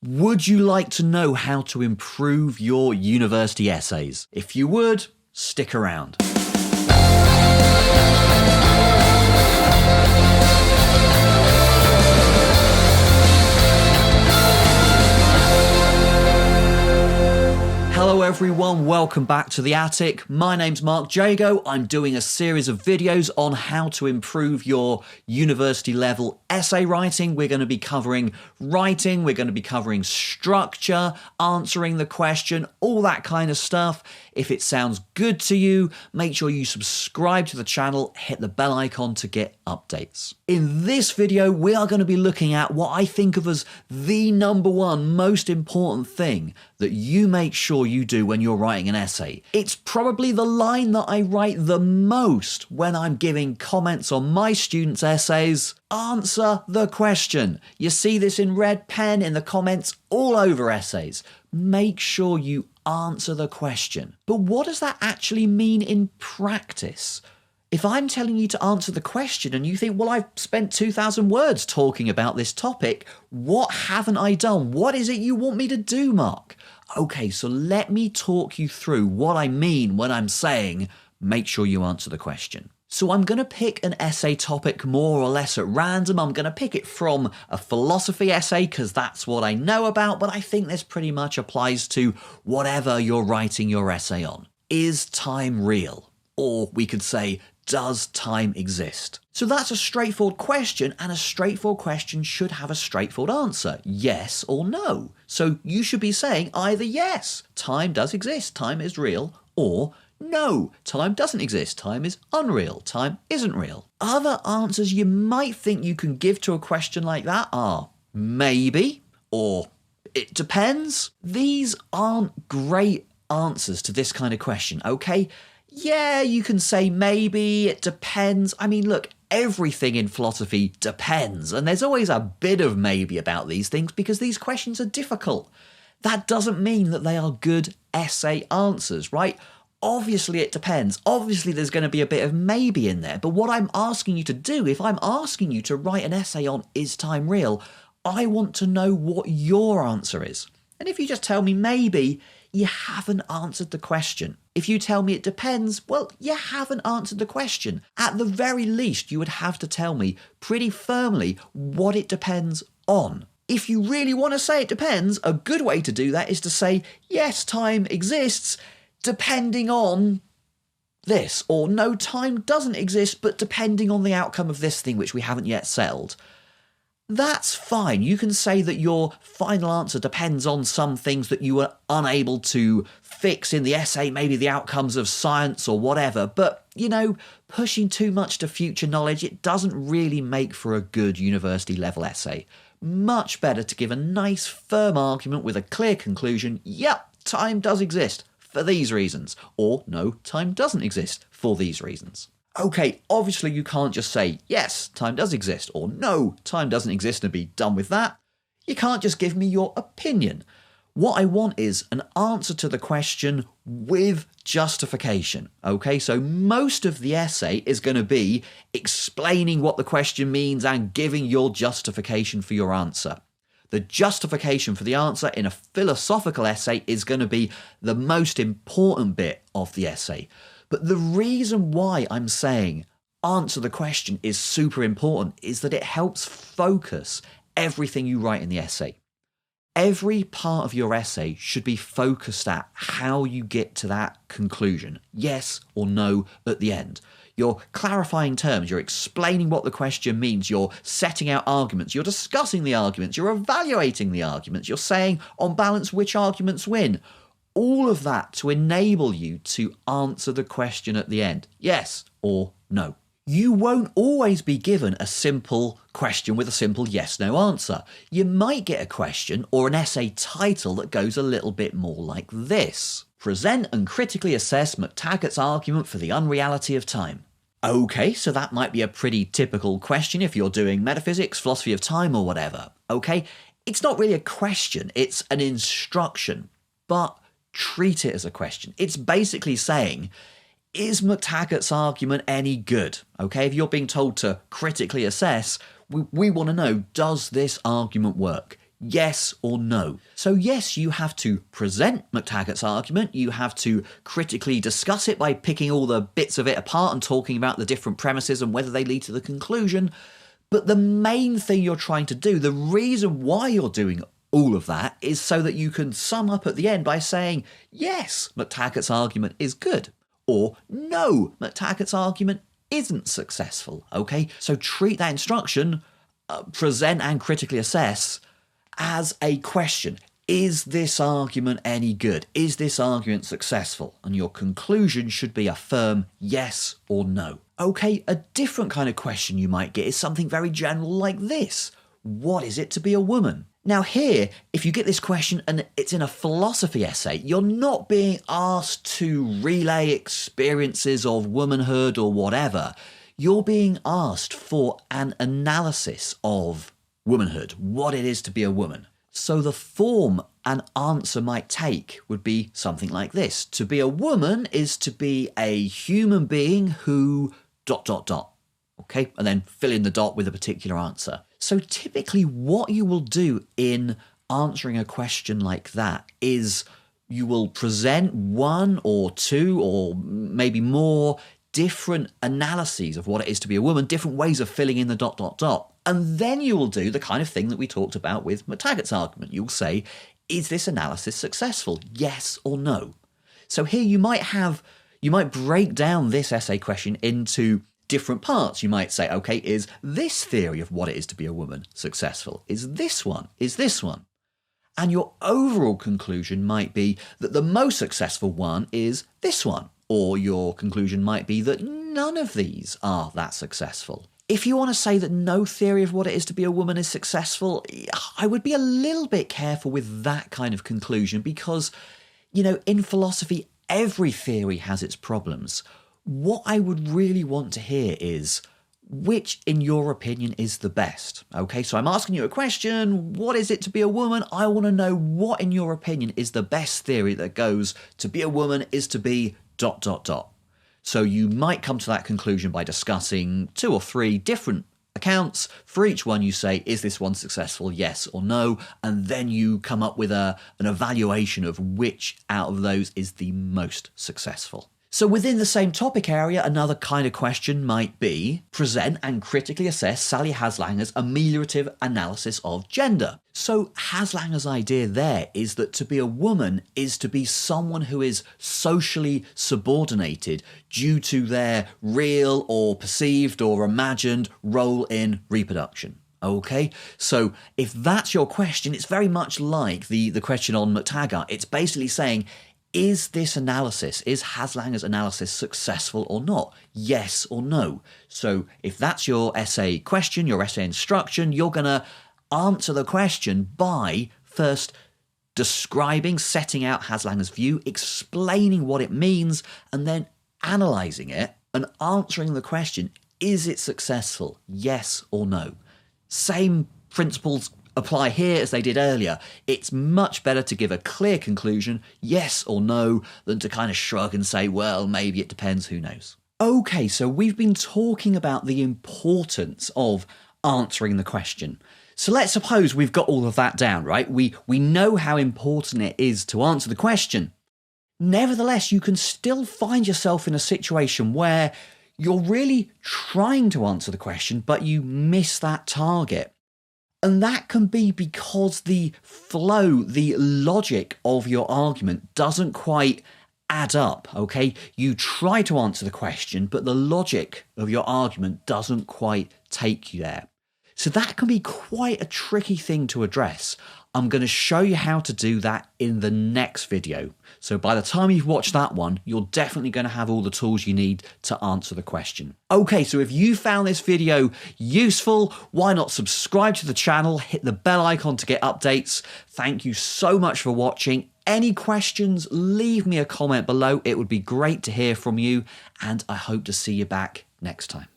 Would you like to know how to improve your university essays? If you would, stick around. Hello everyone, welcome back to The Attic. My name's Mark Jago. I'm doing a series of videos on how to improve your university level essay writing. We're going to be covering writing, we're going to be covering structure, answering the question, all that kind of stuff. If it sounds good to you, make sure you subscribe to the channel, hit the bell icon to get updates. In this video, we are going to be looking at what I think of as the number one most important thing that you make sure you do when you're writing an essay. It's probably the line that I write the most when I'm giving comments on my students' essays. Answer the question. You see this in red pen in the comments all over essays. Make sure you answer the question. But what does that actually mean in practice? If I'm telling you to answer the question and you think, well, I've spent 2,000 words talking about this topic, what haven't I done? What is it you want me to do, Mark? Okay, so let me talk you through what I mean when I'm saying, make sure you answer the question. So I'm going to pick an essay topic more or less at random. I'm going to pick it from a philosophy essay because that's what I know about, but I think this pretty much applies to whatever you're writing your essay on. Is time real? Or we could say, does time exist? So that's a straightforward question, and a straightforward question should have a straightforward answer, yes or no. So you should be saying either yes, time does exist, time is real, or no, time doesn't exist, time is unreal, time isn't real. Other answers you might think you can give to a question like that are maybe, or it depends. These aren't great answers to this kind of question, okay? Yeah, you can say maybe, it depends. I mean, look, everything in philosophy depends, and there's always a bit of maybe about these things because these questions are difficult. That doesn't mean that they are good essay answers, right? Obviously it depends. Obviously there's going to be a bit of maybe in there, but what I'm asking you to do, if I'm asking you to write an essay on is time real, I want to know what your answer is. And if you just tell me maybe, you haven't answered the question. If you tell me it depends, well, you haven't answered the question. At the very least, you would have to tell me pretty firmly what it depends on. If you really want to say it depends, a good way to do that is to say, yes, time exists, depending on this, or no, time doesn't exist, but depending on the outcome of this thing, which we haven't yet settled. That's fine. You can say that your final answer depends on some things that you were unable to fix in the essay, maybe the outcomes of science or whatever, but, you know, pushing too much to future knowledge, it doesn't really make for a good university level essay. Much better to give a nice firm argument with a clear conclusion, yep, time does exist for these reasons, or no, time doesn't exist for these reasons. Okay, obviously you can't just say, yes, time does exist, or no, time doesn't exist and be done with that. You can't just give me your opinion. What I want is an answer to the question with justification. Okay, so most of the essay is going to be explaining what the question means and giving your justification for your answer. The justification for the answer in a philosophical essay is going to be the most important bit of the essay. But the reason why I'm saying answer the question is super important is that it helps focus everything you write in the essay. Every part of your essay should be focused at how you get to that conclusion, yes or no at the end. You're clarifying terms, you're explaining what the question means, you're setting out arguments, you're discussing the arguments, you're evaluating the arguments, you're saying on balance which arguments win. All of that to enable you to answer the question at the end, yes or no. You won't always be given a simple question with a simple yes-no answer. You might get a question or an essay title that goes a little bit more like this. Present and critically assess McTaggart's argument for the unreality of time. Okay, so that might be a pretty typical question if you're doing metaphysics, philosophy of time or whatever. Okay, it's not really a question, it's an instruction, but treat it as a question. It's basically saying, is McTaggart's argument any good? Okay, if you're being told to critically assess, we want to know, does this argument work? yes or no. So yes, you have to present McTaggart's argument, you have to critically discuss it by picking all the bits of it apart and talking about the different premises and whether they lead to the conclusion. But the main thing you're trying to do, the reason why you're doing all of that, is so that you can sum up at the end by saying, yes, McTaggart's argument is good, or no, McTaggart's argument isn't successful, okay? So treat that instruction, present and critically assess, as a question. Is this argument any good? Is this argument successful? And your conclusion should be a firm yes or no. Okay, a different kind of question you might get is something very general like this. What is it to be a woman? Now here, if you get this question and it's in a philosophy essay, you're not being asked to relay experiences of womanhood or whatever. You're being asked for an analysis of womanhood, what it is to be a woman. So the form an answer might take would be something like this. To be a woman is to be a human being who ... Okay, and then fill in the dot with a particular answer. So typically what you will do in answering a question like that is you will present one or two or maybe more different analyses of what it is to be a woman, different ways of filling in the ... And then you will do the kind of thing that we talked about with McTaggart's argument. You'll say, is this analysis successful? Yes or no? So here you might break down this essay question into different parts. You might say, okay, is this theory of what it is to be a woman successful? Is this one? Is this one? And your overall conclusion might be that the most successful one is this one. Or your conclusion might be that none of these are that successful. If you want to say that no theory of what it is to be a woman is successful, I would be a little bit careful with that kind of conclusion because, in philosophy, every theory has its problems. What I would really want to hear is, which, in your opinion, is the best? Okay, so I'm asking you a question. What is it to be a woman? I want to know what, in your opinion, is the best theory that goes to be a woman is to be ... So you might come to that conclusion by discussing 2 or 3 different accounts. For each one you say, is this one successful, yes or no? And then you come up with an evaluation of which out of those is the most successful. So within the same topic area, another kind of question might be, present and critically assess Sally Haslanger's ameliorative analysis of gender. So Haslanger's idea there is that to be a woman is to be someone who is socially subordinated due to their real or perceived or imagined role in reproduction. Okay, so if that's your question, it's very much like the question on McTaggart. It's basically saying, is this analysis, is Haslanger's analysis successful or not? Yes or no? So if that's your essay question, your essay instruction, you're going to answer the question by first describing, setting out Haslanger's view, explaining what it means, and then analysing it and answering the question, is it successful? Yes or no? Same principles apply here as they did earlier. It's much better to give a clear conclusion, yes or no, than to kind of shrug and say, well, maybe it depends, who knows. Okay, so we've been talking about the importance of answering the question. So let's suppose we've got all of that down, right? We know how important it is to answer the question. Nevertheless, you can still find yourself in a situation where you're really trying to answer the question, but you miss that target. And that can be because the flow, the logic of your argument doesn't quite add up, okay? You try to answer the question, but the logic of your argument doesn't quite take you there. So that can be quite a tricky thing to address. I'm going to show you how to do that in the next video. So by the time you've watched that one, you're definitely going to have all the tools you need to answer the question. Okay, so if you found this video useful, why not subscribe to the channel, hit the bell icon to get updates. Thank you so much for watching. Any questions, leave me a comment below. It would be great to hear from you, and I hope to see you back next time.